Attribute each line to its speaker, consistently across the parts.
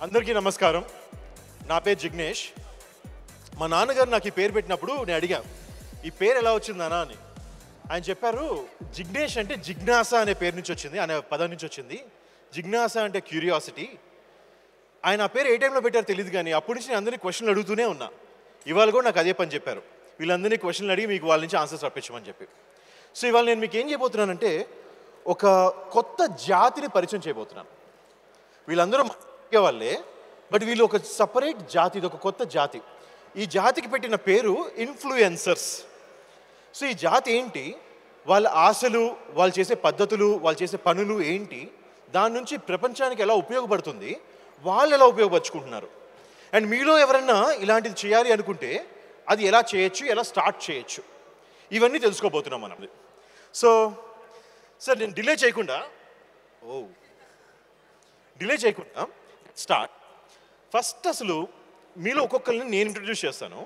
Speaker 1: అందరికీ నమస్కారం. నా పేరు జిగ్నేష్. మా నాన్నగారు నాకు ఈ పేరు పెట్టినప్పుడు నేను అడిగాను, ఈ పేరు ఎలా వచ్చిందనా అని. ఆయన చెప్పారు, జిగ్నేష్ అంటే జిజ్ఞాస అనే పేరు నుంచి వచ్చింది, అనే పదం నుంచి వచ్చింది. జిజ్ఞాస అంటే క్యూరియాసిటీ. ఆయన ఆ పేరు ఏ టైంలో పెట్టారో తెలియదు, కానీ అప్పటి నుంచి నేను అందరినీ క్వశ్చన్లు అడుగుతూనే ఉన్నా. ఇవాళ కూడా నాకు అదే పని చెప్పారు, వీళ్ళందరినీ క్వశ్చన్లు అడిగి మీకు వాళ్ళ నుంచి ఆన్సర్స్ రప్పించమని చెప్పి. సో ఇవాళ నేను మీకు ఏం చేయబోతున్నానంటే, ఒక కొత్త జాతిని పరిచయం చేయబోతున్నాను. వీళ్ళందరూ వాళ్ళే, బట్ వీళ్ళు ఒక సపరేట్ జాతి, ఇది ఒక కొత్త జాతి. ఈ జాతికి పెట్టిన పేరు ఇన్ఫ్లుయెన్సర్స్. సో ఈ జాతి ఏంటి, వాళ్ళ ఆశలు, వాళ్ళు చేసే పద్ధతులు, వాళ్ళు చేసే పనులు ఏంటి, దాని నుంచి ప్రపంచానికి ఎలా ఉపయోగపడుతుంది, వాళ్ళు ఎలా ఉపయోగపరుచుకుంటున్నారు. అండ్ మీలో ఎవరన్నా ఇలాంటిది చేయాలి అనుకుంటే అది ఎలా చేయొచ్చు, ఎలా స్టార్ట్ చేయొచ్చు, ఇవన్నీ తెలుసుకోబోతున్నాం మనం. సో సార్ నేను డిలే చేయకుండా స్టార్ట్. ఫస్ట్ అసలు మీలో ఒక్కొక్కరిని నేను ఇంట్రడ్యూస్ చేస్తాను,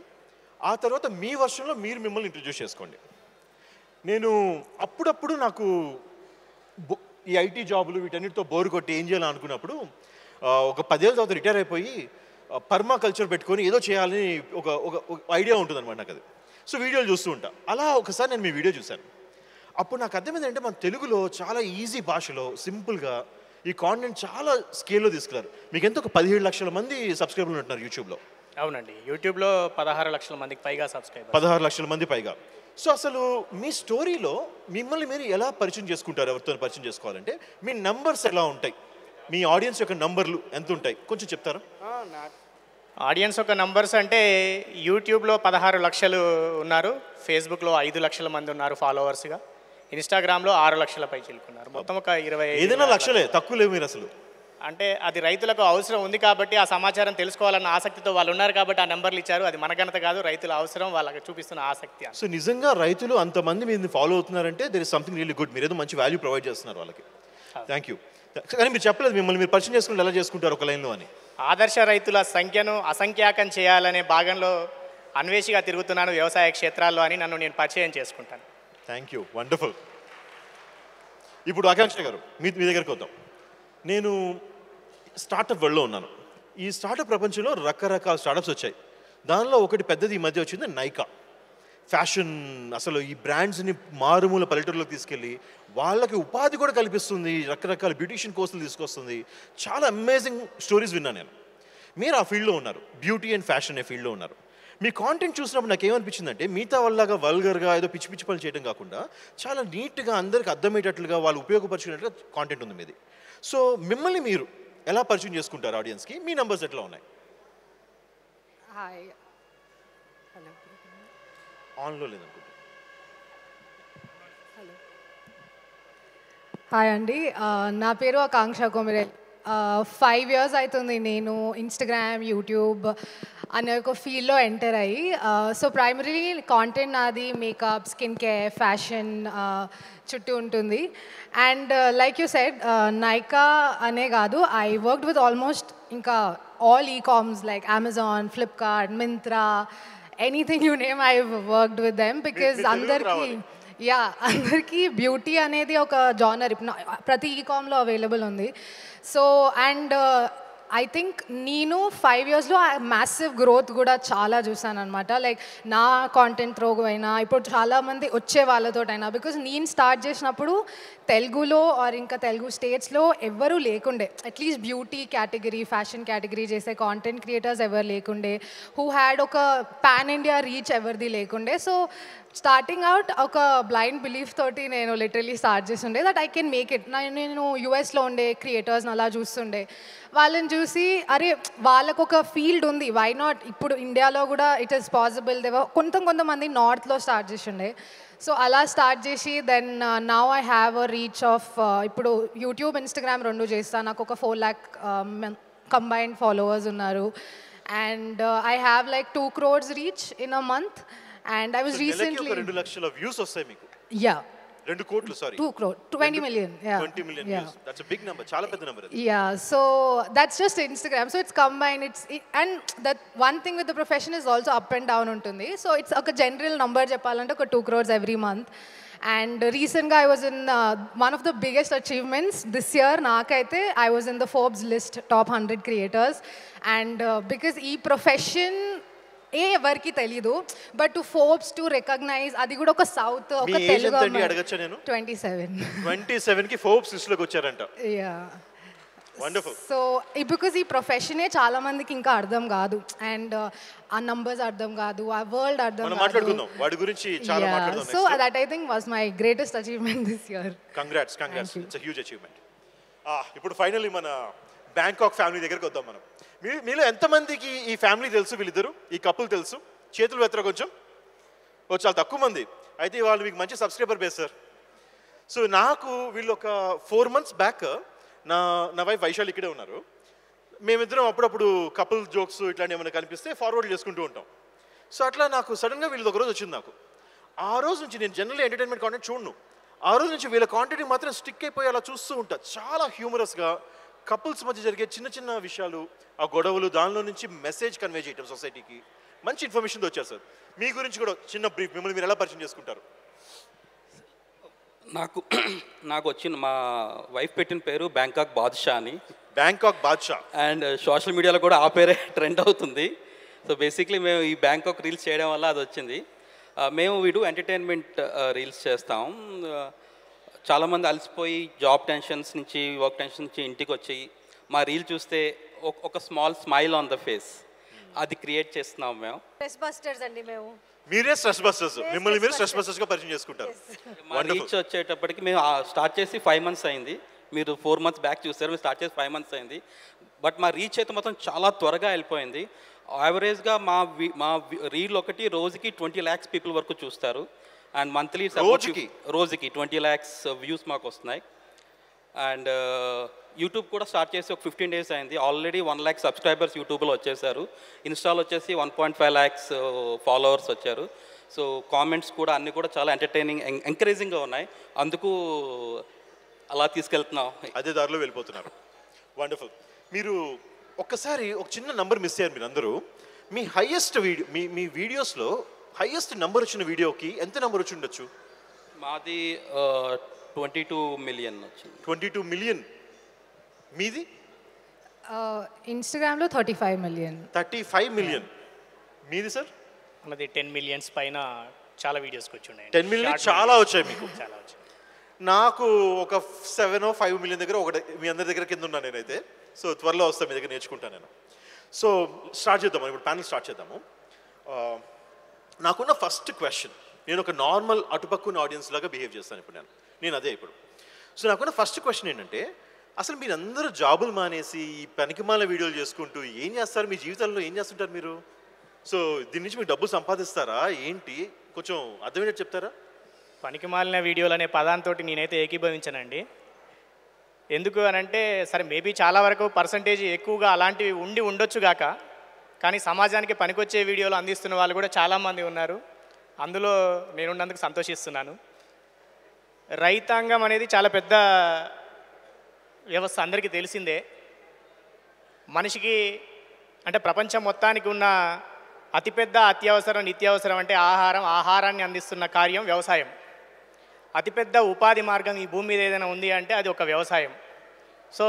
Speaker 1: ఆ తర్వాత మీ వర్షన్లో మీరు మిమ్మల్ని ఇంట్రడ్యూస్ చేసుకోండి. నేను అప్పుడప్పుడు నాకు ఈ ఐటీ జాబులు వీటన్నిటితో బోరు కొట్టి ఏం చేయాలని అనుకున్నప్పుడు ఒక 10 ఏళ్ళ తర్వాత రిటైర్ అయిపోయి పర్మా కల్చర్ పెట్టుకొని ఏదో చేయాలని ఒక ఐడియా ఉంటుంది అనమాట నాకు అది. సో వీడియోలు చూస్తూ ఉంటా. అలా ఒకసారి నేను మీ వీడియో చూశాను. అప్పుడు నాకు అర్థమైంది అంటే మన తెలుగులో చాలా ఈజీ భాషలో సింపుల్గా ఈ కాంటెంట్ చాలా స్కేల్లో తీసుకున్నారు. మీకు ఎంత ఒక 17 లక్షల మంది సబ్స్క్రైబర్లు ఉంటున్నారు యూట్యూబ్లో.
Speaker 2: అవునండి, యూట్యూబ్లో 16 లక్షల మందికి పైగా సబ్స్క్రైబర్.
Speaker 1: 16 లక్షల మంది పైగా. సో అసలు మీ స్టోరీలో మిమ్మల్ని మీరు ఎలా పరిచయం చేసుకుంటారు? ఎవరితో పరిచయం చేసుకోవాలంటే మీ నంబర్స్ ఎలా ఉంటాయి, మీ ఆడియన్స్ యొక్క నంబర్లు ఎంత ఉంటాయి కొంచెం చెప్తారా?
Speaker 2: ఆడియన్స్ యొక్క నంబర్స్ అంటే యూట్యూబ్లో 16 లక్షలు ఉన్నారు, ఫేస్బుక్లో 5 లక్షల మంది ఉన్నారు ఫాలోవర్స్గా, ఇన్స్టాగ్రామ్లో 6 లక్షల పై చిలుకున్నారు. మొత్తం ఒక 20
Speaker 1: ఏదైనా లక్షలే, తక్కువ లేవు మీరు అసలు.
Speaker 2: అంటే అది రైతులకు అవసరం ఉంది కాబట్టి ఆ సమాచారం తెలుసుకోవాలన్న ఆసక్తితో వాళ్ళు ఉన్నారు కాబట్టి ఆ నెంబర్లు ఇచ్చారు. అది మన ఘనత కాదు, రైతుల అవసరం, వాళ్ళకి చూపిస్తున్న ఆసక్తి.
Speaker 1: సో నిజంగా రైతులు అంతమంది మీరు ఫాలో అవుతున్నారంటే there is something really good. మీరు ఏదో మంచి వాల్యూ ప్రొవైడ్ చేస్తున్నారు వాళ్ళకి. Thank you. కానీ మీరు చెప్పలేదు మిమ్మల్ని మీరు పరిచయం చేసుకుంటే ఎలా చేసుకుంటారు ఒక లైన్లో అని.
Speaker 2: ఆదర్శ రైతుల సంఖ్యను అసంఖ్యాకం చేయాలనే భాగంలో అన్వేషిగా తిరుగుతున్నాను వ్యవసాయ క్షేత్రాల్లో అని నన్ను నేను పరిచయం చేసుకుంటాను.
Speaker 1: Thank you, wonderful. ఇప్పుడు ఆకాంక్ష గారు మీ దగ్గరికి వద్దాం. నేను స్టార్టప్ వరల్డ్లో ఉన్నాను. ఈ స్టార్టప్ ప్రపంచంలో రకరకాల స్టార్టప్స్ వచ్చాయి. దానిలో ఒకటి పెద్దది ఈ మధ్య వచ్చింది, నైకా. ఫ్యాషన్ అసలు ఈ బ్రాండ్స్ని మారుమూల పల్లెటూరులోకి తీసుకెళ్ళి వాళ్ళకి ఉపాధి కూడా కల్పిస్తుంది, రకరకాల బ్యూటిషియన్ కోర్సులు తీసుకొస్తుంది. చాలా అమేజింగ్ స్టోరీస్ విన్నాను నేను. మీరు ఆ ఫీల్డ్లో ఉన్నారు, బ్యూటీ అండ్ ఫ్యాషన్ అనే ఫీల్డ్లో ఉన్నారు. మీ కాంటెంట్ చూసినప్పుడు నాకు ఏమనిపించిందంటే మిగతా వాళ్ళగా వల్గర్గా ఏదో పిచ్చి పిచ్చి పనులు చేయడం కాకుండా చాలా నీట్గా అందరికి అర్థమయ్యేటట్లుగా వాళ్ళు ఉపయోగపరిచినట్టుగా కాంటెంట్ ఉంది మీది. సో మిమ్మల్ని మీరు ఎలా పరిచయం చేసుకుంటారు ఆడియన్స్కి? మీ నంబర్స్ ఎట్లా ఉన్నాయి?
Speaker 3: హాయ్, హలో,
Speaker 1: ఆన్లో లేదనుకుంటా.
Speaker 3: హలో, హాయ్ అండి. నా పేరు ఆకాంక్ష కొమిరే. 5 years అవుతుంది నేను ఇన్స్టాగ్రామ్, యూట్యూబ్ అనే ఒక ఫీల్డ్లో ఎంటర్ అయ్యి. సో ప్రైమరీ కాంటెంట్ నాది మేకప్, స్కిన్ కేర్, ఫ్యాషన్ చుట్టూ ఉంటుంది. And like you said, Nykaa అనే కాదు, ఐ వర్క్డ్ విత్ ఆల్మోస్ట్ ఇంకా all e-coms like Amazon, Flipkart, Myntra, anything you name, I worked with them. Because అందరికీ బ్యూటీ అనేది ఒక జానర్ ఇప్పుడు ప్రతి ఈ-కామ్లో అవైలబుల్ ఉంది. సో అండ్ ఐ థింక్ నేను 5 yearsలో మ్యాసివ్ గ్రోత్ కూడా చాలా చూసాను అనమాట. లైక్ నా కాంటెంట్ త్రూ అయినా ఇప్పుడు చాలామంది వచ్చే వాళ్ళతోటైనా, బికాజ్ నేను స్టార్ట్ చేసినప్పుడు తెలుగులో ఆర్ ఇంకా తెలుగు స్టేట్స్లో ఎవరు లేకుండే, at least beauty category, fashion category చేసే కాంటెంట్ క్రియేటర్స్ ఎవరు లేకుండే, హూ హ్యాడ్ ఒక పాన్ ఇండియా రీచ్ ఎవరిది లేకుండే. సో స్టార్టింగ్ అవుట్ ఒక బ్లైండ్ బిలీఫ్ తోటి నేను లిటరలీ స్టార్ట్ చేస్తుండే that I can make it. నేను యూఎస్లో ఉండే క్రియేటర్స్ని అలా చూస్తుండే, వాళ్ళని చూసి అరే వాళ్ళకు ఒక ఫీల్డ్ ఉంది, వై నాట్ ఇప్పుడు ఇండియాలో కూడా ఇట్ ఈస్ పాసిబుల్. కొంతమంది నార్త్లో స్టార్ట్ చేసిండే. సో అలా స్టార్ట్ చేసి then now I have a reach of ఇప్పుడు యూట్యూబ్, ఇన్స్టాగ్రామ్ 2 చేస్తాను. నాకు ఒక 4 lakh కంబైన్డ్ ఫాలోవర్స్ ఉన్నారు. And I have like 2 crores reach in a month. And I was recently
Speaker 1: 2 లక్షల వ్యూస్ వస్తాయి మీకు.
Speaker 3: Yeah,
Speaker 1: 2 కోట్లు, sorry
Speaker 3: 2 crore, 20 million. Yeah,
Speaker 1: 20 million views. That's a big number, చాలా పెద్ద number అది.
Speaker 3: Yeah, so that's just Instagram. So it's combined. And that one thing with the profession is also up and down ఉంటుంది. So it's ఒక general number చెప్పాలంటే ఒక 2 crores every month. And రీసెంట్గా I was in one of the biggest achievements this year నాకైతే I was in the Forbes list top 100 creators. And because ఈ profession ఎవరికి తెలీదు, but to Forbes to recognise, అది కూడా ఒక సౌత్ ఒక తెలుగు
Speaker 1: అడగచ్చా నేను?
Speaker 3: 27.
Speaker 1: 27కి ఫోర్బ్స్ లిస్ట్లోకి వచ్చారంట.
Speaker 3: Yeah,
Speaker 1: wonderful.
Speaker 3: సో బికాజ్ ఈ ప్రొఫెషనే చాలా మందికి ఇంకా అర్థం కాదు, అండ్ ఆ నంబర్స్ అర్థం కాదు, ఆ వరల్డ్ అర్థం
Speaker 1: మనం
Speaker 3: కాదు.
Speaker 1: మాట్లాడుకుందాం వాడి గురించి చాలా మాట్లాడుదాం.
Speaker 3: So that I think was my greatest achievement this year.
Speaker 1: Congrats, it's a huge achievement. ఇప్పుడు ఫైనల్లీ మన బ్యాంకాక్ ఫ్యామిలీ దగ్గరికి వద్దాం మనం. మీలో ఎంతమందికి ఈ ఫ్యామిలీ తెలుసు? వీళ్ళిద్దరు, ఈ కపుల్ తెలుసు? చేతులు వెత్తరా కొంచెం. చాలా తక్కువ మంది. అయితే వాళ్ళు మీకు మంచి సబ్స్క్రైబర్ బేస్ సార్. సో నాకు వీళ్ళు ఒక 4 months బ్యాక్ నా వైఫ్ వైశాలి ఇక్కడే ఉన్నారు. మేమిద్దరం అప్పుడప్పుడు కపుల్ జోక్స్ ఇట్లాంటి ఏమైనా కనిపిస్తే ఫార్వర్డ్ చేసుకుంటూ ఉంటాం. సో అట్లా నాకు సడన్గా వీళ్ళది ఒక రోజు వచ్చింది నాకు. ఆ రోజు నుంచి నేను జనరల్లీ ఎంటర్టైన్మెంట్ కాంటెంట్ చూడను. ఆ రోజు నుంచి వీళ్ళ కాంటెంట్ మాత్రం స్టిక్ అయిపోయి అలా చూస్తూ ఉంటా. చాలా హ్యూమరస్గా కపుల్స్ మధ్య జరిగే చిన్న చిన్న విషయాలు, ఆ గొడవలు, దానిలో నుంచి మెసేజ్ కన్వే చేయటం సొసైటీకి, మంచి ఇన్ఫర్మేషన్తో వచ్చారు సార్. మీ గురించి కూడా చిన్న బ్రీఫ్, మిమ్మల్ని మీరు ఎలా పరిచయం చేసుకుంటారు?
Speaker 4: నాకు వచ్చిన మా వైఫ్ పెట్టిన పేరు బ్యాంకాక్ బాద్షా అని.
Speaker 1: బ్యాంకాక్ బాద్షా.
Speaker 4: అండ్ సోషల్ మీడియాలో కూడా ఆ పేరే ట్రెండ్ అవుతుంది. సో బేసిక్లీ మేము ఈ బ్యాంకాక్ రీల్స్ చేయడం వల్ల అది వచ్చింది. మేము వీడు ఎంటర్టైన్మెంట్ రీల్స్ చేస్తాం. చాలామంది అలసిపోయి జాబ్ టెన్షన్స్ నుంచి, వర్క్ టెన్షన్ నుంచి ఇంటికి వచ్చి మా రీల్ చూస్తే ఒక small smile on the face, అది క్రియేట్ చేస్తున్నాం మేము.
Speaker 5: స్ట్రెస్ బస్టర్స్ అండి మేము.
Speaker 1: మీరే స్ట్రెస్ బస్టర్స్, మిమ్మల్ని మీరు స్ట్రెస్ బస్టర్స్గా పరిచయం చేసుకుంటారు.
Speaker 4: మా రీచ్ వచ్చేటప్పటికి మేము స్టార్ట్ చేసి 5 months అయింది. మీరు 4 months బ్యాక్ చూస్తారు, మేము స్టార్ట్ చేసి 5 months అయింది. బట్ మా రీచ్ అయితే మొత్తం చాలా త్వరగా వెళ్ళిపోయింది. యావరేజ్గా మా రీల్ ఒకటి రోజుకి 20 lakhs పీపుల్ వరకు చూస్తారు. అండ్ మంత్లీ రోజుకి 20 lakhs వ్యూస్ మాకు వస్తున్నాయి. అండ్ యూట్యూబ్ కూడా స్టార్ట్ చేసి ఒక 15 days అయింది. ఆల్రెడీ 1 lakh సబ్స్క్రైబర్స్ యూట్యూబ్లో వచ్చేసారు. ఇన్స్టాలో వచ్చేసి 1.5 lakhs ఫాలోవర్స్ వచ్చారు. సో కామెంట్స్ కూడా అన్నీ కూడా చాలా ఎంటర్టైనింగ్, ఎంకరేజింగ్గా ఉన్నాయి. అందుకు అలా తీసుకెళ్తున్నాం,
Speaker 1: అదే దారిలో వెళ్ళిపోతున్నారు. వండర్ఫుల్. మీరు ఒక్కసారి ఒక చిన్న నంబర్ మిస్ అయ్యారు మీరు అందరూ. మీ హైయెస్ట్ వీడియో, మీ వీడియోస్లో హైయెస్ట్ నంబర్ వచ్చిన వీడియోకి ఎంత నెంబర్ వచ్చి ఉండొచ్చు?
Speaker 4: మాది 22 million వచ్చింది.
Speaker 1: 22 million. మీది?
Speaker 3: ఇన్స్టాగ్రామ్లో 35 million.
Speaker 1: 35 million. మీది సార్?
Speaker 2: మనది 10 million పైన చాలా వీడియోస్కి వచ్చి ఉన్నాయి.
Speaker 1: 10 million చాలా వచ్చాయి మీకు?
Speaker 2: చాలా వచ్చాయి.
Speaker 1: నాకు ఒక 7 or 5 million దగ్గర ఒకటి మీ అందరి దగ్గర కింద ఉన్నాను నేనైతే. సో త్వరలో వస్తాను, మీ దగ్గర నేర్చుకుంటాను నేను. సో స్టార్ట్ చేద్దాము, ఇప్పుడు ప్యానల్ స్టార్ట్ చేద్దాము. నాకున్న ఫస్ట్ క్వశ్చన్, నేను ఒక నార్మల్ అటుపక్కున్న ఆడియన్స్ లాగా బిహేవ్ చేస్తాను ఇప్పుడు నేను అదే ఇప్పుడు. సో నాకున్న ఫస్ట్ క్వశ్చన్ ఏంటంటే, అసలు మీరు అందరూ జాబులు మానేసి ఈ పనికిమాల వీడియోలు చేసుకుంటూ ఏం చేస్తారు? మీ జీవితంలో ఏం చేస్తుంటారు మీరు? సో దీని నుంచి మీరు డబ్బు సంపాదిస్తారా ఏంటి? కొంచెం అర్థమయ్యేది చెప్తారా?
Speaker 2: పనికి మాలిన వీడియోలు అనే పదాంతో నేనైతే ఏకీభవించానండి. ఎందుకు అనంటే, సరే మేబీ చాలా వరకు పర్సంటేజ్ ఎక్కువగా అలాంటివి ఉండొచ్చు గాక, కానీ సమాజానికి పనికొచ్చే వీడియోలు అందిస్తున్న వాళ్ళు కూడా చాలామంది ఉన్నారు. అందులో నేనున్నందుకు సంతోషిస్తున్నాను. రైతాంగం అనేది చాలా పెద్ద వ్యవస్థ, అందరికీ తెలిసిందే. మనిషికి అంటే ప్రపంచం మొత్తానికి ఉన్న అతిపెద్ద అత్యవసరం, నిత్యావసరం అంటే ఆహారాన్ని అందిస్తున్న కార్యం వ్యవసాయం. అతిపెద్ద ఉపాధి మార్గం ఈ భూమి మీద ఏదైనా ఉంది అంటే అది ఒక వ్యవసాయం. సో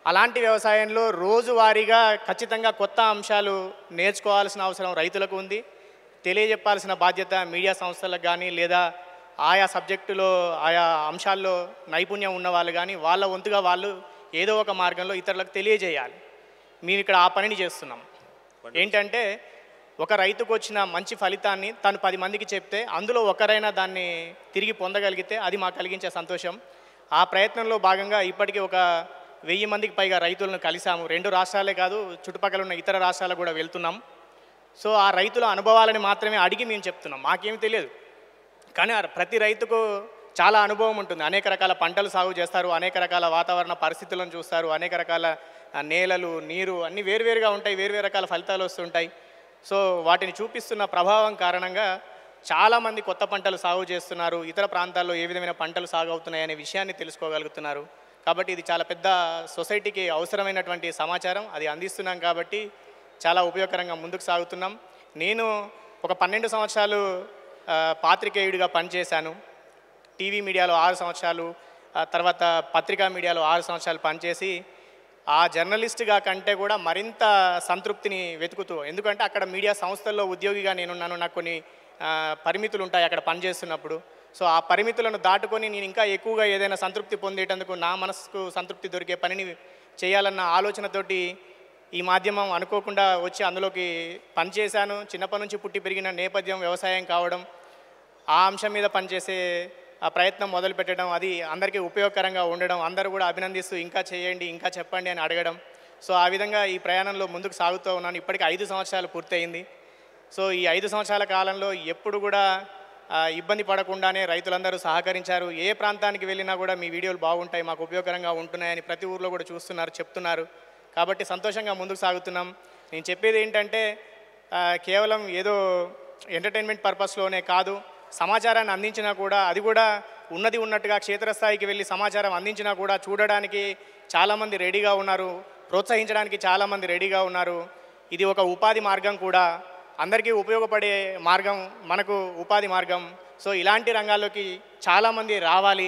Speaker 2: అలాంటి వ్యవసాయంలో రోజువారీగా ఖచ్చితంగా కొత్త అంశాలు నేర్చుకోవాల్సిన అవసరం రైతులకు ఉంది. తెలియజెప్పాల్సిన బాధ్యత మీడియా సంస్థలకు కానీ, లేదా ఆయా సబ్జెక్టులో ఆయా అంశాల్లో నైపుణ్యం ఉన్న వాళ్ళు కానీ వాళ్ళ వంతుగా వాళ్ళు ఏదో ఒక మార్గంలో ఇతరులకు తెలియజేయాలి. మేము ఇక్కడ ఆ పనిని చేస్తున్నాం. ఏంటంటే, ఒక రైతుకు వచ్చిన మంచి ఫలితాన్ని తను 10 మందికి చెప్తే అందులో ఒకరైనా దాన్ని తిరిగి పొందగలిగితే అది మాకు కలిగించే సంతోషం. ఆ ప్రయత్నంలో భాగంగా ఇప్పటికీ ఒక 1000 మందికి పైగా రైతులను కలిసాము. 2 రాష్ట్రాలే కాదు, చుట్టుపక్కల ఉన్న ఇతర రాష్ట్రాలకు కూడా వెళ్తున్నాం. సో ఆ రైతుల అనుభవాలని మాత్రమే అడిగి మేము చెప్తున్నాం. మాకేమీ తెలియదు, కానీ ప్రతి రైతుకు చాలా అనుభవం ఉంటుంది. అనేక రకాల పంటలు సాగు చేస్తారు, అనేక రకాల వాతావరణ పరిస్థితులను చూస్తారు, అనేక రకాల నేలలు, నీరు అన్నీ వేరువేరుగా ఉంటాయి, వేరువేరు రకాల ఫలితాలు వస్తుంటాయి. సో వాటిని చూపిస్తున్న ప్రభావం కారణంగా చాలామంది కొత్త పంటలు సాగు చేస్తున్నారు, ఇతర ప్రాంతాల్లో ఏ విధమైన పంటలు సాగు అవుతున్నాయి అనే విషయాన్ని తెలుసుకోగలుగుతున్నారు. కాబట్టి ఇది చాలా పెద్ద సొసైటీకి అవసరమైనటువంటి సమాచారం, అది అందిస్తున్నాం కాబట్టి చాలా ఉపయోగకరంగా ముందుకు సాగుతున్నాం. నేను ఒక 12 సంవత్సరాలు పాత్రికేయుడిగా పనిచేశాను. టీవీ మీడియాలో 6 సంవత్సరాలు, తర్వాత పత్రికా మీడియాలో 6 సంవత్సరాలు పనిచేసి ఆ జర్నలిస్ట్గా కంటే కూడా మరింత సంతృప్తిని వెతుకుతూ, ఎందుకంటే అక్కడ మీడియా సంస్థల్లో ఉద్యోగిగా నేనున్నాను, నాకు కొన్ని పరిమితులు ఉంటాయి అక్కడ పనిచేస్తున్నప్పుడు. సో ఆ పరిమితులను దాటుకొని నేను ఇంకా ఎక్కువగా ఏదైనా సంతృప్తి పొందేటందుకు, నా మనసుకు సంతృప్తి దొరికే పనిని చేయాలన్న ఆలోచనతోటి ఈ మాధ్యమం అనుకోకుండా వచ్చి అందులోకి పనిచేశాను. చిన్నప్పటి నుంచి పుట్టి పెరిగిన నేపథ్యం వ్యవసాయం కావడం, ఆ అంశం మీద పనిచేసే ఆ ప్రయత్నం మొదలు పెట్టడం, అది అందరికీ ఉపయోగకరంగా ఉండడం, అందరూ కూడా అభినందిస్తూ ఇంకా చేయండి, ఇంకా చెప్పండి అని అడగడం. సో ఆ విధంగా ఈ ప్రయాణంలో ముందుకు సాగుతూ ఉన్నాను. ఇప్పటికి 5 సంవత్సరాలు పూర్తయింది. సో ఈ 5 సంవత్సరాల కాలంలో ఎప్పుడు కూడా ఇబ్బంది పడకుండానే రైతులందరూ సహకరించారు. ఏ ప్రాంతానికి వెళ్ళినా కూడా మీ వీడియోలు బాగుంటాయి, మాకు ఉపయోగకరంగా ఉంటున్నాయని ప్రతి ఊర్లో కూడా చూస్తున్నారు, చెప్తున్నారు. కాబట్టి సంతోషంగా ముందుకు సాగుతున్నాం. నేను చెప్పేది ఏంటంటే కేవలం ఏదో ఎంటర్టైన్మెంట్ పర్పస్లోనే కాదు, సమాచారాన్ని అందించినా కూడా అది కూడా ఉన్నది ఉన్నట్టుగా క్షేత్రస్థాయికి వెళ్ళి సమాచారం అందించినా కూడా చూడడానికి చాలామంది రెడీగా ఉన్నారు, ప్రోత్సహించడానికి చాలామంది రెడీగా ఉన్నారు. ఇది ఒక ఉపాధి మార్గం కూడా, అందరికీ ఉపయోగపడే మార్గం, మనకు ఉపాధి మార్గం. సో ఇలాంటి రంగాల్లోకి చాలామంది రావాలి.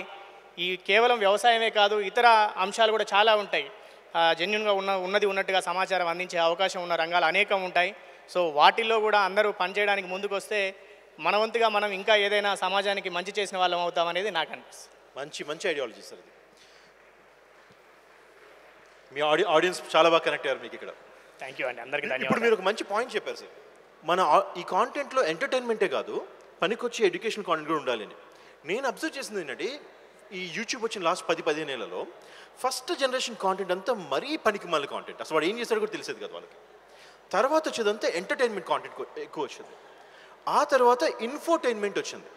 Speaker 2: ఈ కేవలం వ్యవసాయమే కాదు, ఇతర అంశాలు కూడా చాలా ఉంటాయి. జెన్యున్గా ఉన్నది ఉన్నట్టుగా సమాచారం అందించే అవకాశం ఉన్న రంగాలు అనేకం ఉంటాయి. సో వాటిల్లో కూడా అందరూ పనిచేయడానికి ముందుకు వస్తే మన వంతుగా మనం ఇంకా ఏదైనా సమాజానికి మంచి చేసిన వాళ్ళం అవుతామనేది నాకు అనిపిస్తుంది.
Speaker 1: మంచి ఐడియాలజీ సార్ ఇది. మీ ఆడియన్స్ చాలా బాగా కనెక్ట్ అయ్యారు మీకు ఇక్కడ.
Speaker 2: థ్యాంక్ యూ అండి, అందరికీ ధన్యవాదాలు.
Speaker 1: ఇప్పుడు మీరు ఒక మంచి పాయింట్ చెప్పారు సార్, మన ఈ కాంటెంట్లో ఎంటర్టైన్మెంటే కాదు, పనికొచ్చే ఎడ్యుకేషన్ కాంటెంట్ కూడా ఉండాలని. నేను అబ్జర్వ్ చేసింది ఏంటంటే, ఈ యూట్యూబ్ వచ్చిన లాస్ట్ 10-15 ఏళ్లలో ఫస్ట్ జనరేషన్ కాంటెంట్ అంతా మరీ పనికి మళ్ళీ కాంటెంట్, అసలు వాడు ఏం చేస్తాడో కూడా తెలిసేది కదా వాళ్ళకి. తర్వాత వచ్చేదంతా ఎంటర్టైన్మెంట్ కాంటెంట్ ఎక్కువ వచ్చింది. ఆ తర్వాత ఇన్ఫోటైన్మెంట్ వచ్చింది,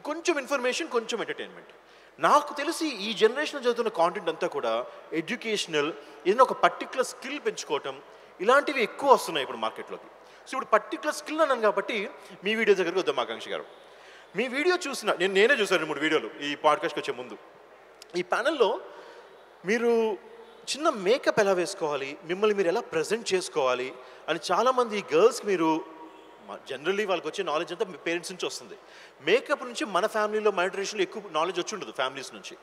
Speaker 1: కొంచెం ఇన్ఫర్మేషన్, కొంచెం ఎంటర్టైన్మెంట్. నాకు తెలిసి ఈ జనరేషన్ చదువుతున్న కాంటెంట్ అంతా కూడా ఎడ్యుకేషనల్, ఏదైనా ఒక పర్టికులర్ స్కిల్ పెంచుకోవటం, ఇలాంటివి ఎక్కువ వస్తున్నాయి ఇప్పుడు మార్కెట్లోకి. సో ఇప్పుడు పర్టికులర్ స్కిల్ అన్నాను కాబట్టి మీ వీడియో దగ్గరికి వద్దాం ఆకాంక్ష గారు. మీ వీడియో చూసిన నేనే చూసాను 3 వీడియోలు ఈ పాడ్కాస్ట్కి వచ్చే ముందు. ఈ ప్యానెల్లో మీరు చిన్న మేకప్ ఎలా వేసుకోవాలి, మిమ్మల్ని మీరు ఎలా ప్రజెంట్ చేసుకోవాలి అని చాలామంది గర్ల్స్కి మీరు జనరల్లీ వాళ్ళకి వచ్చే నాలెడ్జ్ అంతా మీ పేరెంట్స్ నుంచి వస్తుంది. మేకప్ నుంచి మన ఫ్యామిలీలో మన ట్రెడిషన్లో ఎక్కువ నాలెడ్జ్ వచ్చి ఉండదు ఫ్యామిలీస్ నుంచి.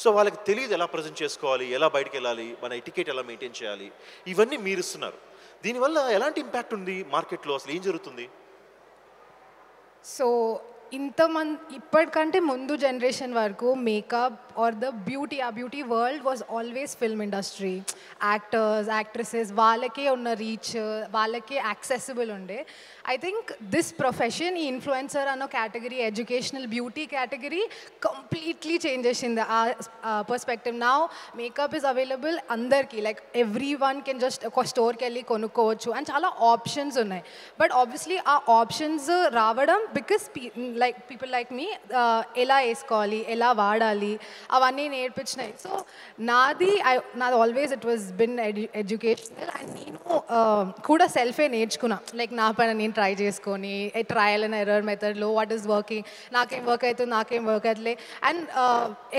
Speaker 1: సో వాళ్ళకి తెలియదు ఎలా ప్రజెంట్ చేసుకోవాలి, ఎలా బయటకు వెళ్ళాలి, మన ఎటికేట్ ఎలా మెయింటైన్ చేయాలి, ఇవన్నీ మీరు ఇస్తున్నారు. దీనివల్ల ఎలాంటి ఇంపాక్ట్ ఉంది మార్కెట్లో, అసలు ఏం జరుగుతుంది?
Speaker 3: సో ఇప్పటికంటే ముందు జనరేషన్ వరకు makeup or the beauty world was always film industry, actors, actresses, వాళ్ళకే ఉన్న రీచ్, వాళ్ళకే యాక్సెసిబుల్ ఉండే. ఐ థింక్ దిస్ ప్రొఫెషన్, ఈ ఇన్ఫ్లుయెన్సర్ అన్న category, educational beauty category completely change చేసింది ఆ perspective. Now makeup is available అందరికీ, like everyone can just ఒక స్టోర్కి వెళ్ళి కొనుక్కోవచ్చు అండ్ చాలా ఆప్షన్స్ ఉన్నాయి. బట్ ఆబ్వియస్లీ ఆ ఆప్షన్స్ రావడం because like people like me ఎలా వేసుకోవాలి, ఎలా వాడాలి, అవన్నీ నేర్పించినాయి. సో నాది always it was been educational and నేను కూడా సెల్ఫే నేర్చుకున్నా. లైక్ నా పైన నేను ట్రై చేసుకొని ట్రయల్ అండ్ ఎర్రర్ మెథడ్లో వాట్ ఈస్ వర్కింగ్, నాకేం వర్క్ అవుతుంది, నాకేం వర్క్ అవుతలే. అండ్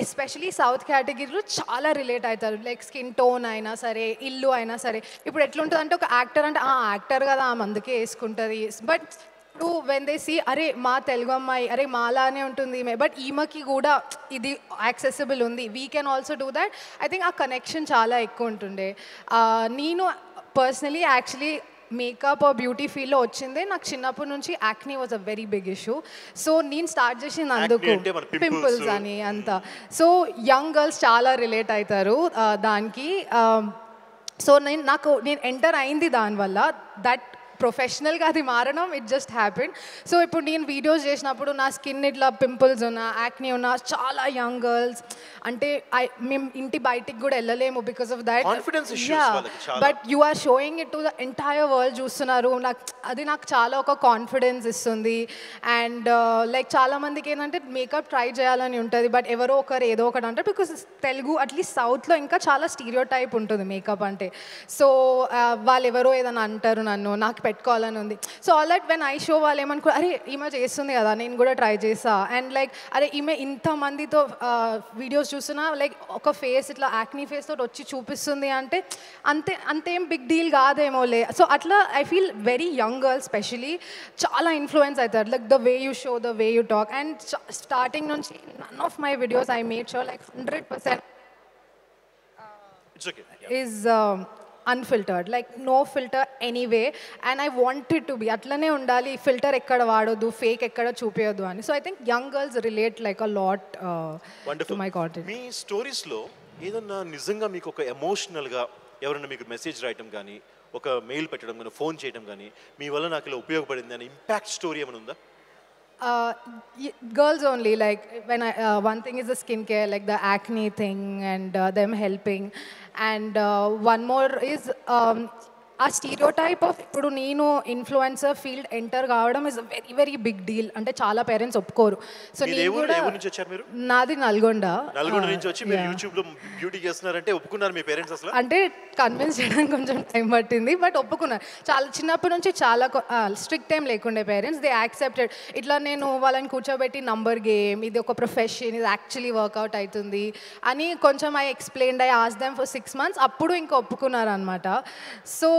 Speaker 3: ఎస్పెషలీ సౌత్ కేటగిరీలో చాలా రిలేట్ అవుతారు. లైక్ స్కిన్ టోన్ అయినా సరే, ఇల్లు అయినా సరే. ఇప్పుడు ఎట్లుంటుంది అంటే, ఒక యాక్టర్ అంటే యాక్టర్ కదా, ఆమె అందుకే వేసుకుంటుంది. బట్ ఇప్పుడు వెన్ దే సీ, అరే మా తెలుగు అమ్మాయి, అరే మాలానే ఉంటుంది ఈమె, బట్ ఈమెకి కూడా ఇది యాక్సెసిబుల్ ఉంది, we can also do that. I think ఆ కనెక్షన్ చాలా ఎక్కువ ఉంటుండే. నేను పర్సనలీ యాక్చువల్లీ మేకప్ బ్యూటీ ఫీల్డ్లో వచ్చిందే నాకు చిన్నప్పటి నుంచి acne was a very big issue. So నేను స్టార్ట్ చేసింది అందుకు, పింపుల్స్ అని అంతా. సో యంగ్ గర్ల్స్ చాలా రిలేట్ అవుతారు దానికి. సో నేను ఎంటర్ అయింది దానివల్ల. దట్ ప్రొఫెషనల్గా అది మారడం, ఇట్ జస్ట్ హ్యాపెండ్. సో ఇప్పుడు నేను వీడియోస్ చేసినప్పుడు నా స్కిన్ ఇట్లా పింపుల్స్ ఉన్నా, యాక్నీ ఉన్నా, చాలా యంగ్ గర్ల్స్ అంటే మేము ఇంటి బయటికి కూడా వెళ్ళలేము because of that. But you are showing it to the entire world చూస్తున్నారు. నాకు చాలా ఒక కాన్ఫిడెన్స్ ఇస్తుంది. అండ్ లైక్ చాలామందికి ఏంటంటే మేకప్ ట్రై చేయాలని ఉంటుంది, బట్ ఎవరో ఒకరు ఏదో ఒకటి అంటారు. బికాస్ తెలుగు అట్లీస్ట్ సౌత్లో ఇంకా చాలా స్టీరియో టైప్ ఉంటుంది మేకప్ అంటే. సో వాళ్ళు ఎవరో ఏదైనా అంటారు, నాకు పెట్టుకోవాలని ఉంది. So all that when I show వాళ్ళు ఏమనుకో అరే ఈమె చేస్తుంది కదా నేను కూడా ట్రై చేసా అండ్ లైక్ అరే ఈమె ఇంతమందితో వీడియోస్ చూస్తున్నా లైక్ ఒక ఫేస్ ఇట్లా యాక్నీ ఫేస్ తోటి వచ్చి చూపిస్తుంది అంటే అంతేం బిగ్ డీల్ కాదేమోలే. సో అట్లా I feel very young girls specially చాలా ఇన్ఫ్లుయెన్స్ అవుతారు like the way you show the way you talk and starting నుంచి none of my videos I made show like 100%
Speaker 1: It's okay.
Speaker 3: is unfiltered, like no filter anyway, and I want it to be atlane undali, filter ekkada vadodu, fake ekkada chupiyadu ani. So I think young girls relate like a lot to my content.
Speaker 1: Me stories లో ఏదన్నా నిజంగా మీకు ఒక emotional గా ఎవరైనా మీకు message రాయటం కానీ ఒక మెయిల్ పెట్టడం కానీ ఫోన్ చేయడం కానీ మీ వల్ల నాకు ఇలా ఉపయోగపడింది అని ఇంపాక్ట్ స్టోరీ ఏమైనా ఉందా?
Speaker 3: Girls only, like when I one thing is the skincare, like the acne thing and them helping, and one more is a stereotype of ఇప్పుడు నేను ఇన్ఫ్లుయెన్సర్ ఫీల్డ్ ఎంటర్ కావడం is very very big deal. అంటే చాలా parents ఒప్పుకోరు. So నేను కూడా నాది నల్గొండ
Speaker 1: నుంచి వచ్చి మీరు యూట్యూబ్ లో బ్యూటీ చేస్తున్నారంటే ఒప్పుకున్నారు మీ పేరెంట్స్ అసలు?
Speaker 3: అంటే కన్విన్స్ చేయడానికి కొంచెం టైం పట్టింది బట్ ఒప్పుకున్నారు. చాలా చిన్నప్పటి నుంచి చాలా స్ట్రిక్ట్ టైం లేకుండే పేరెంట్స్, దే యాక్సెప్టెడ్. ఇట్లా నేను వాళ్ళని కూర్చోబెట్టి నంబర్ గేమ్, ఇది ఒక ప్రొఫెషన్, ఇది యాక్చువల్లీ వర్కౌట్ అవుతుంది అని కొంచెం I explained, I ask them for 6 months. అప్పుడు ఇంకా ఒప్పుకున్నారు అనమాట. సో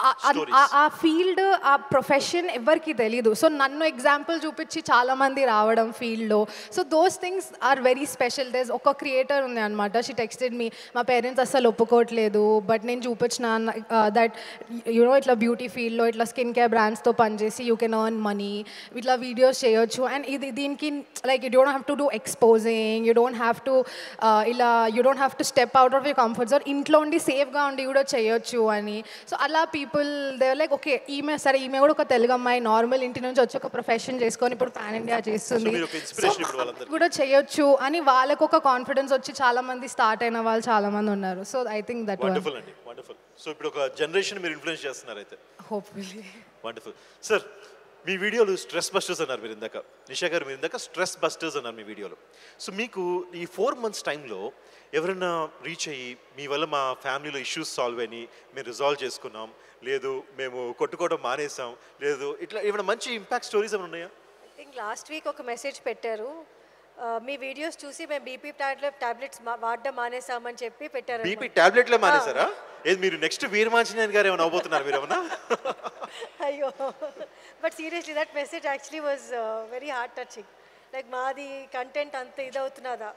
Speaker 3: ఆ ఫీల్డ్, ఆ ప్రొఫెషన్ ఎవరికి తెలీదు. సో నన్ను ఎగ్జాంపుల్ చూపించి చాలామంది రావడం ఫీల్డ్లో. So those things are very special. There's ఒక క్రియేటర్ ఉంది అనమాట, షీ టెక్స్టెడ్ మీ, మా పేరెంట్స్ అస్సలు ఒప్పుకోవట్లేదు బట్ నేను చూపించిన దట్ యూనో ఇట్లా బ్యూటీ ఫీల్డ్లో ఇట్లా స్కిన్ కేర్ బ్రాండ్స్తో పనిచేసి యూ కెన్ ఎర్న్ మనీ, ఇట్లా వీడియోస్ చేయొచ్చు. అండ్ ఇది దీనికి like you don't have to do exposing, you don't have to you don't have to step out of your comfort zone, ఇంట్లో ఉండి సేఫ్గా ఉండి కూడా చేయొచ్చు అని. సో అలా పీపుల్ దే లైక్ ఓకే ఈమె సరే ఈమె కూడా ఒక తెలుగు అమ్మాయి నార్మల్ ఇంటి నుంచి వచ్చి ఒక ప్రొఫెషన్ చేసుకొని ఇప్పుడు పాన్ ఇండియా చేస్తుంది, కూడా చేయొచ్చు అని వాళ్ళకు ఒక కాన్ఫిడెన్స్ వచ్చి చాలా మంది స్టార్ట్ అయిన వాళ్ళు చాలా మంది ఉన్నారు. So I think that
Speaker 1: wonderful అండి, వండర్ఫుల్. సో ఇప్పుడు ఒక జనరేషన్ మీరు ఇన్ఫ్లుయెన్స్ చేస్తున్నారు అయితే.
Speaker 3: హోప్ఫుల్లీ.
Speaker 1: వండర్ఫుల్. సార్ మీ వీడియోలు స్ట్రెస్ బస్టర్స్ అన్నారు మీరు ఇందాక, నిషా గారు మీరు ఇందాక స్ట్రెస్ బస్టర్స్ అన్నారు మీ వీడియోలో. సో మీకు ఈ 4 months టైంలో ఎవరైనా రీచ్ అయ్యి మీ వల్ల మా ఫ్యామిలీలో ఇష్యూస్ సాల్వ్ అయినాయి, మేము రిజాల్వ్ చేసుకున్నాం, లేదు మేము కొట్టుకోవడం మానేసాం, లేదు ఇట్లా ఏమైనా మంచి ఇంపాక్ట్ స్టోరీస్ ఏమైనా ఉన్నాయా?
Speaker 5: ఐ థింక్ లాస్ట్ వీక్ ఒక మెసేజ్ పెట్టారు, మీ వీడియోస్ చూసి మేము బీపీ టాబ్లెట్స్ వాడడం మానేసామని చెప్పి పెట్టారు.
Speaker 1: బీపీ టాబ్లెట్లే మానేసారా? ఏది మీరు నెక్స్ట్ వీరమాంజనేయన్ గారు ఏమైనా అవబోతున్నారు మీరు ఏమన్నా?
Speaker 5: అయ్యో, but seriously that message actually was very heart touching. Like మాది కంటెంట్ అంత ఇదవుతున్నదా,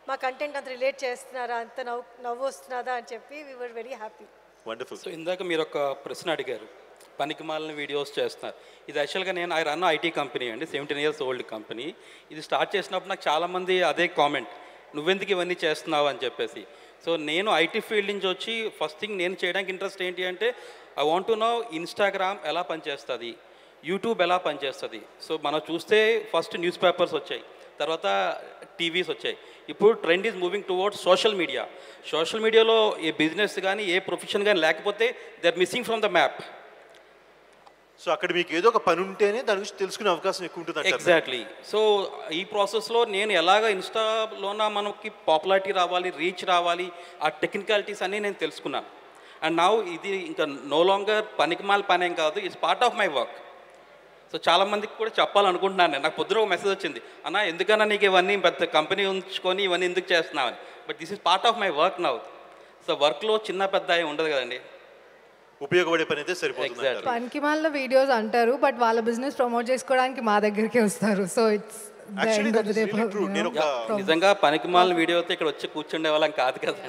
Speaker 5: మా కంటెంట్ అంత రిలేట్ చేస్తున్నారా, అంత నవ్వు వస్తున్నదా అని చెప్పి we were very happy.
Speaker 1: Wonderful.
Speaker 4: So ఇందాక మీరు ఒక ప్రశ్న అడిగారు, పనికి మాలిన వీడియోస్ చేస్తున్నారు. ఇది యాక్చువల్గా నేను ఐ రన్ ఐటీ కంపెనీ అండి, 17 years old కంపెనీ. ఇది స్టార్ట్ చేసినప్పుడు నాకు చాలామంది అదే కామెంట్, నువ్వెందుకు ఇవన్నీ చేస్తున్నావు అని చెప్పేసి. సో నేను ఐటీ ఫీల్డ్ నుంచి వచ్చి ఫస్ట్ థింగ్ నేను చేయడానికి ఇంట్రెస్ట్ ఏంటి అంటే I want to know Instagram ఎలా పనిచేస్తుంది, యూట్యూబ్ ఎలా పనిచేస్తుంది. సో మనం చూస్తే ఫస్ట్ న్యూస్ పేపర్స్ వచ్చాయి, తర్వాత టీవీస్ వచ్చాయి, ఇప్పుడు trend is moving towards social media. Social మీడియాలో ఏ బిజినెస్ కానీ ఏ ప్రొఫెషన్ కానీ లేకపోతే they are missing from the map.
Speaker 1: So అక్కడ మీకు ఏదో ఒక పని ఉంటేనే దాని గురించి తెలుసుకునే అవకాశం ఎక్కువ ఉంటుంది.
Speaker 4: ఎగ్జాక్ట్లీ. సో ఈ ప్రాసెస్లో నేను ఎలాగ ఇన్స్టాలోన మనకి పాపులారిటీ రావాలి, రీచ్ రావాలి, ఆ టెక్నికాలిటీస్ అన్నీ నేను తెలుసుకున్నాను. అండ్ నౌ ఇది ఇంకా నో లాంగర్ పనికిమాల పని ఏం కాదు, it's part of my work. So చాలామందికి కూడా చెప్పాలనుకుంటున్నాను నేను. నాకు పొద్దున ఒక మెసేజ్ వచ్చింది, అన్న ఎందుకన్నా నీకు ఇవన్నీ పెద్ద కంపెనీ ఉంచుకొని ఇవన్నీ ఎందుకు చేస్తున్నావని. But this is part of my work now. So వర్క్లో చిన్న పెద్ద ఏమి ఉండదు కదండి,
Speaker 1: ఉపయోగపడే పని అయితే సరిపోతుంది.
Speaker 3: పనికి మాలిన వీడియోస్ అంటారు బట్ వాళ్ళ బిజినెస్ ప్రమోట్ చేసుకోవడానికి మా దగ్గరికి వస్తారు. సో ఇట్స్
Speaker 4: నిజంగా పనికి మాలిన వీడియో అయితే ఇక్కడ వచ్చి కూర్చుండే వాళ్ళం కాదు కదా.